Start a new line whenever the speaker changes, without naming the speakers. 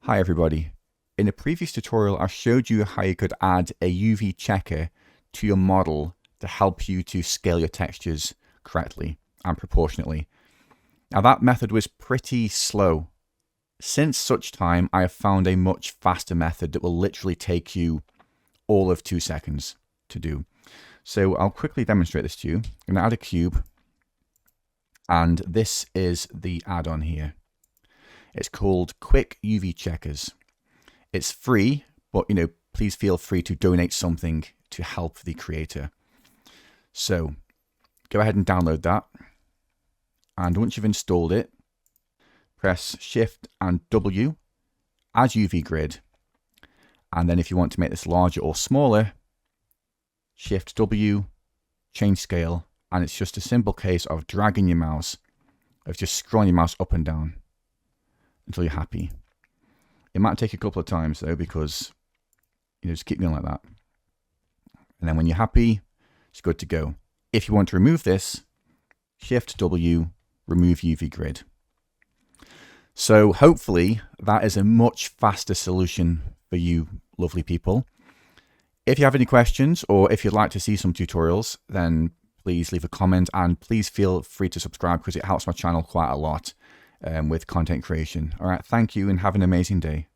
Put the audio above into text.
Hi everybody. In a previous tutorial, I showed you how you could add a UV checker to your model to help you to scale your textures correctly and proportionately. Now that method was pretty slow. Since such time, I have found a much faster method that will literally take you all of 2 seconds to do. So I'll quickly demonstrate this to you. I'm going to add a cube, and this is the add-on here. It's called Quick UV Checkers. It's free, but please feel free to donate something to help the creator. So go ahead and download that. And once you've installed it, press Shift and W, add UV grid. And then if you want to make this larger or smaller, Shift W, change scale. And it's just a simple case of dragging your mouse, of just scrolling your mouse up and down until you're happy. It might take a couple of times though, because just keep going like that. And then when you're happy, it's good to go. If you want to remove this, Shift W, remove UV grid. So hopefully that is a much faster solution for you lovely people. If you have any questions or if you'd like to see some tutorials, then please leave a comment and please feel free to subscribe because it helps my channel quite a lot with content creation. All right, thank you and have an amazing day.